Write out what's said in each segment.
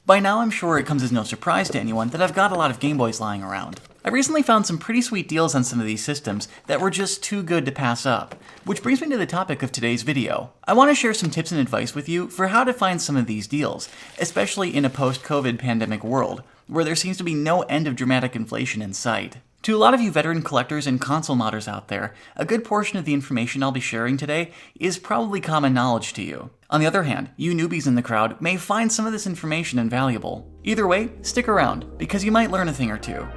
By now I'm sure it comes as no surprise to anyone that I've got a lot of Game Boys lying around. I recently found some pretty sweet deals on some of these systems that were just too good to pass up, which brings me to the topic of today's video. I want to share some tips and advice with you for how to find some of these deals, especially in a post-COVID pandemic world, where there seems to be no end of dramatic inflation in sight. To a lot of you veteran collectors and console modders out there, a good portion of the information I'll be sharing today is probably common knowledge to you. On the other hand, you newbies in the crowd may find some of this information invaluable. Either way, stick around, because you might learn a thing or two.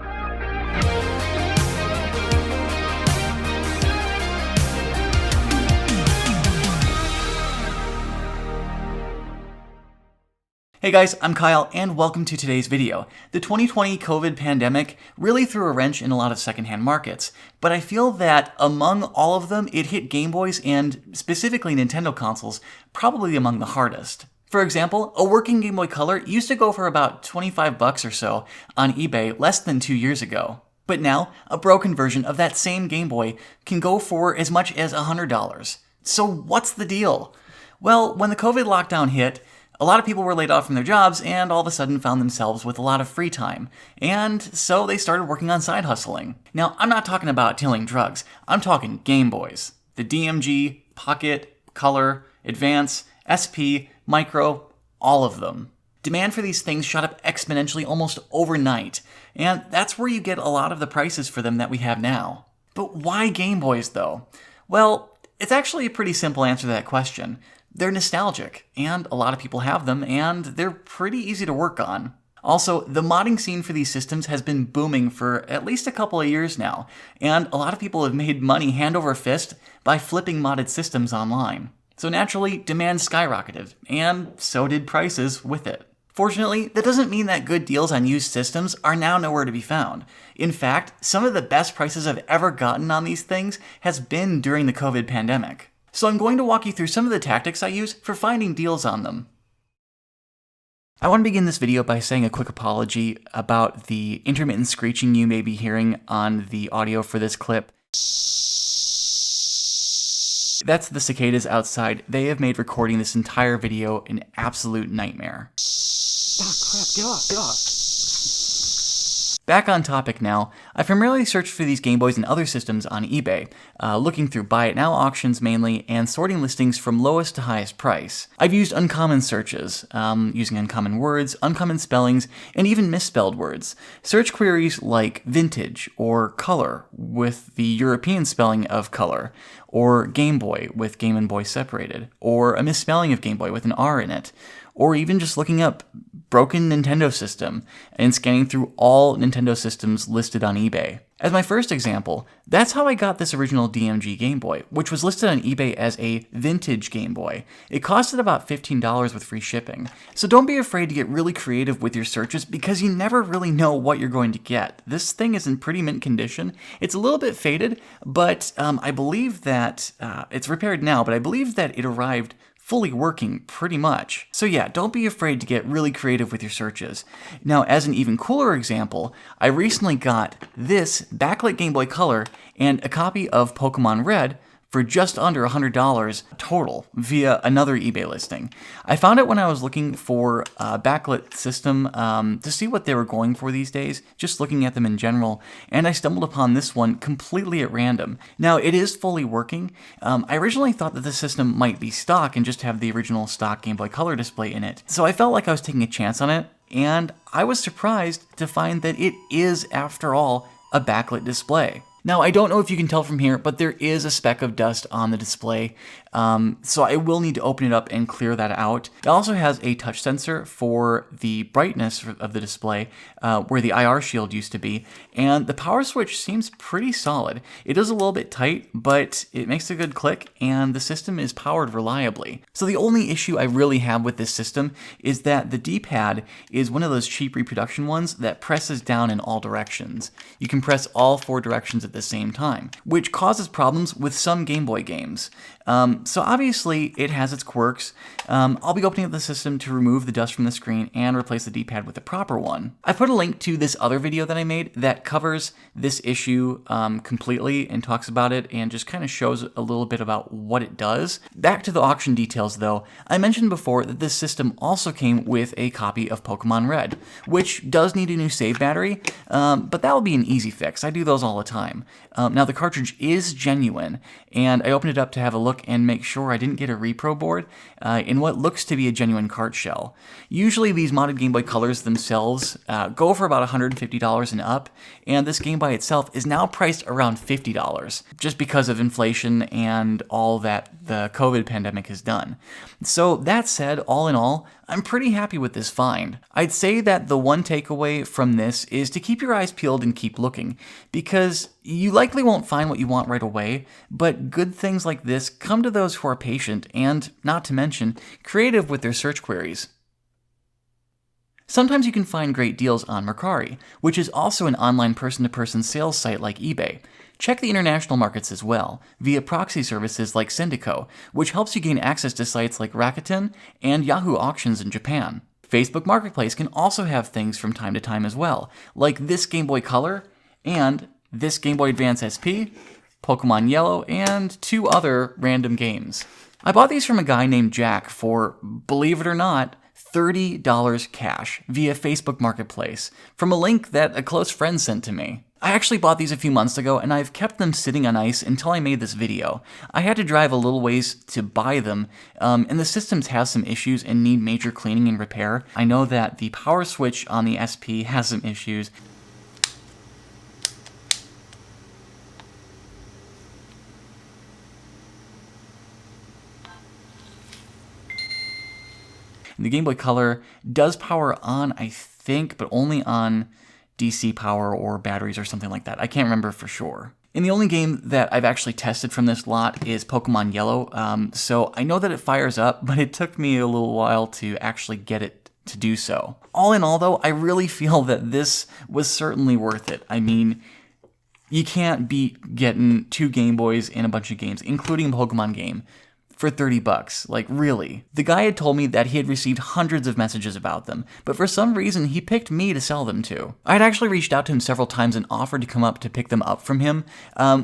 Hey guys, I'm Kyle, and welcome to today's video. The 2020 COVID pandemic really threw a wrench in a lot of secondhand markets, but I feel that among all of them, it hit Game Boys and specifically Nintendo consoles probably among the hardest. For example, a working Game Boy Color used to go for about $25 or so on eBay less than 2 years ago. But now, a broken version of that same Game Boy can go for as much as $100. So what's the deal? Well, when the COVID lockdown hit, a lot of people were laid off from their jobs and all of a sudden found themselves with a lot of free time. And so they started working on side hustling. Now, I'm not talking about dealing drugs. I'm talking Game Boys. The DMG, Pocket, Color, Advance, SP, Micro, all of them. Demand for these things shot up exponentially almost overnight. And that's where you get a lot of the prices for them that we have now. But why Game Boys though? Well, it's actually a pretty simple answer to that question. They're nostalgic, and a lot of people have them, and they're pretty easy to work on. Also, the modding scene for these systems has been booming for at least a couple of years now, and a lot of people have made money hand over fist by flipping modded systems online. So naturally, demand skyrocketed, and so did prices with it. Fortunately, that doesn't mean that good deals on used systems are now nowhere to be found. In fact, some of the best prices I've ever gotten on these things has been during the COVID pandemic. So I'm going to walk you through some of the tactics I use for finding deals on them. I want to begin this video by saying a quick apology about the intermittent screeching you may be hearing on the audio for this clip. That's the cicadas outside. They have made recording this entire video an absolute nightmare. Ah, crap, get off. Back on topic now, I primarily searched for these Game Boys and other systems on eBay, looking through Buy It Now auctions mainly, and sorting listings from lowest to highest price. I've used uncommon searches, using uncommon words, uncommon spellings, and even misspelled words. Search queries like vintage or color with the European spelling of color, or Game Boy with Game and Boy separated, or a misspelling of Game Boy with an R in it, or even just looking up broken Nintendo system and scanning through all Nintendo systems listed on eBay. As my first example, that's how I got this original DMG Game Boy, which was listed on eBay as a vintage Game Boy. It costed about $15 with free shipping. So don't be afraid to get really creative with your searches because you never really know what you're going to get. This thing is in pretty mint condition. It's a little bit faded, but I believe that it's repaired now, but I believe that it arrived fully working pretty much. So yeah, don't be afraid to get really creative with your searches. Now, as an even cooler example, I recently got this backlit Game Boy Color and a copy of Pokemon Red for just under $100 total via another eBay listing. I found it when I was looking for a backlit system to see what they were going for these days, just looking at them in general, and I stumbled upon this one completely at random. Now, it is fully working. I originally thought that the system might be stock and just have the original stock Game Boy Color display in it, so I felt like I was taking a chance on it, and I was surprised to find that it is, after all, a backlit display. Now, I don't know if you can tell from here, but there is a speck of dust on the display, so I will need to open it up and clear that out. It also has a touch sensor for the brightness of the display, where the IR shield used to be, and the power switch seems pretty solid. It is a little bit tight, but it makes a good click, and the system is powered reliably. So the only issue I really have with this system is that the D-pad is one of those cheap reproduction ones that presses down in all directions. You can press all 4 directions at at the same time, which causes problems with some Game Boy games. So obviously it has its quirks. I'll be opening up the system to remove the dust from the screen and replace the D-pad with the proper one. I put a link to this other video that I made that covers this issue completely and talks about it and just kind of shows a little bit about what it does. Back to the auction details though, I mentioned before that this system also came with a copy of Pokemon Red, which does need a new save battery, but that will be an easy fix. I do those all the time. Now the cartridge is genuine, and I opened it up to have a look and make sure I didn't get a repro board in what looks to be a genuine cart shell. Usually these modded Game Boy Colors themselves go for about $150 and up, and this Game Boy itself is now priced around $50, just because of inflation and all that the COVID pandemic has done. So that said, all in all, I'm pretty happy with this find. I'd say that the one takeaway from this is to keep your eyes peeled and keep looking, because you likely won't find what you want right away, but good things like this come to those who are patient and, not to mention, creative with their search queries. Sometimes you can find great deals on Mercari, which is also an online person-to-person sales site like eBay. Check the international markets as well, via proxy services like Syndico, which helps you gain access to sites like Rakuten and Yahoo Auctions in Japan. Facebook Marketplace can also have things from time to time as well, like this Game Boy Color and this Game Boy Advance SP, Pokemon Yellow, and 2 other random games. I bought these from a guy named Jack for, believe it or not, $30 cash via Facebook Marketplace from a link that a close friend sent to me. I actually bought these a few months ago and I've kept them sitting on ice until I made this video. I had to drive a little ways to buy them, and the systems have some issues and need major cleaning and repair. I know that the power switch on the SP has some issues. The Game Boy Color does power on, I think, but only on DC power or batteries or something like that. I can't remember for sure. And the only game that I've actually tested from this lot is Pokemon Yellow, so I know that it fires up, but it took me a little while to actually get it to do so. All in all though, I really feel that this was certainly worth it. I mean, you can't beat getting 2 Game Boys and a bunch of games, including a Pokemon game, for $30, like really. The guy had told me that he had received hundreds of messages about them, but for some reason he picked me to sell them to. I had actually reached out to him several times and offered to come up to pick them up from him,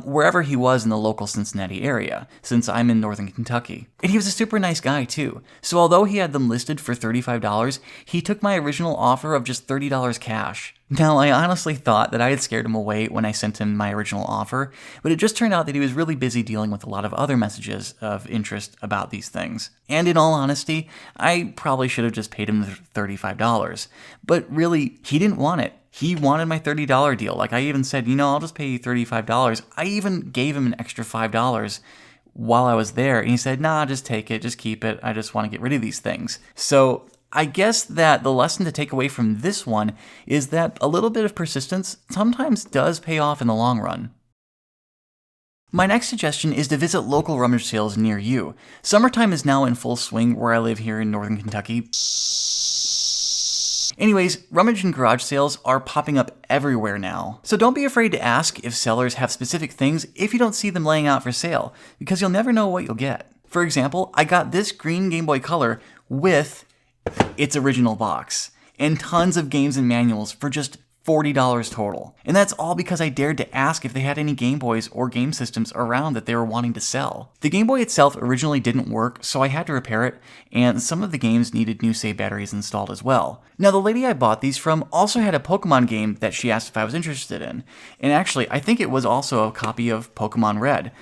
wherever he was in the local Cincinnati area, since I'm in northern Kentucky. And he was a super nice guy too, so although he had them listed for $35, he took my original offer of just $30 cash. Now, I honestly thought that I had scared him away when I sent him my original offer, but it just turned out that he was really busy dealing with a lot of other messages of interest about these things. And in all honesty, I probably should have just paid him the $35. But really, he didn't want it. He wanted my $30 deal. Like I even said, I'll just pay you $35. I even gave him an extra $5 while I was there, and he said, nah, just take it, just keep it. I just want to get rid of these things. So I guess that the lesson to take away from this one is that a little bit of persistence sometimes does pay off in the long run. My next suggestion is to visit local rummage sales near you. Summertime is now in full swing where I live here in northern Kentucky. Anyways, rummage and garage sales are popping up everywhere now. So don't be afraid to ask if sellers have specific things if you don't see them laying out for sale, because you'll never know what you'll get. For example, I got this green Game Boy Color with its original box, and tons of games and manuals for just $40 total. And that's all because I dared to ask if they had any Game Boys or game systems around that they were wanting to sell. The Game Boy itself originally didn't work, so I had to repair it, and some of the games needed new save batteries installed as well. Now, the lady I bought these from also had a Pokemon game that she asked if I was interested in, and actually, I think it was also a copy of Pokemon Red.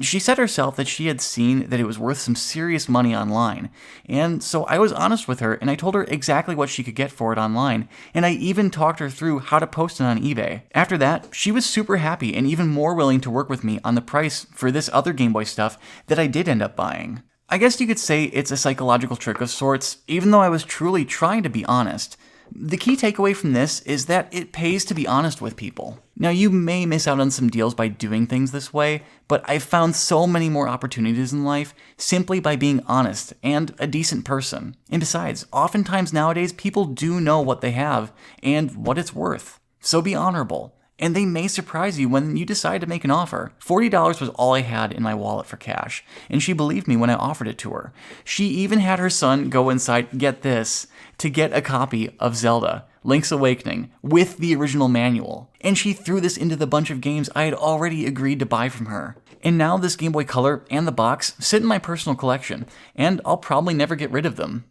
She said herself that she had seen that it was worth some serious money online, and so I was honest with her, and I told her exactly what she could get for it online, and I even talked her through how to post it on eBay. After that, she was super happy and even more willing to work with me on the price for this other Game Boy stuff that I did end up buying. I guess you could say it's a psychological trick of sorts, even though I was truly trying to be honest. The key takeaway from this is that it pays to be honest with people. Now, you may miss out on some deals by doing things this way, but I've found so many more opportunities in life simply by being honest and a decent person. And besides, oftentimes nowadays people do know what they have and what it's worth. So be honorable and they may surprise you when you decide to make an offer. $40 was all I had in my wallet for cash, and she believed me when I offered it to her. She even had her son go inside, get this, to get a copy of Zelda Link's Awakening with the original manual. And she threw this into the bunch of games I had already agreed to buy from her. And now this Game Boy Color and the box sit in my personal collection, and I'll probably never get rid of them.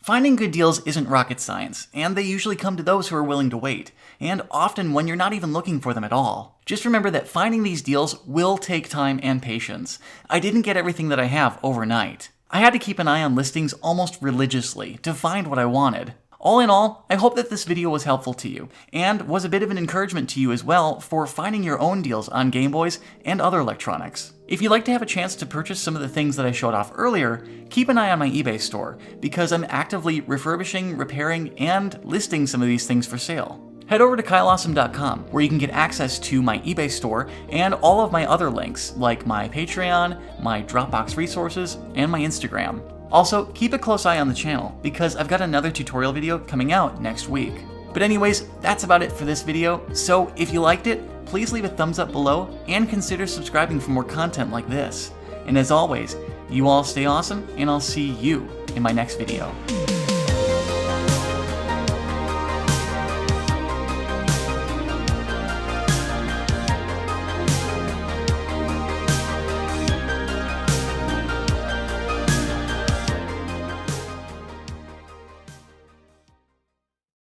Finding good deals isn't rocket science, and they usually come to those who are willing to wait, and often when you're not even looking for them at all. Just remember that finding these deals will take time and patience. I didn't get everything that I have overnight. I had to keep an eye on listings almost religiously to find what I wanted. All in all, I hope that this video was helpful to you, and was a bit of an encouragement to you as well for finding your own deals on Game Boys and other electronics. If you'd like to have a chance to purchase some of the things that I showed off earlier, keep an eye on my eBay store, because I'm actively refurbishing, repairing, and listing some of these things for sale. Head over to KyleAwsm.com, where you can get access to my eBay store and all of my other links, like my Patreon, my Dropbox resources, and my Instagram. Also, keep a close eye on the channel, because I've got another tutorial video coming out next week. But anyways, that's about it for this video, so if you liked it, please leave a thumbs up below, and consider subscribing for more content like this. And as always, you all stay awesome, and I'll see you in my next video.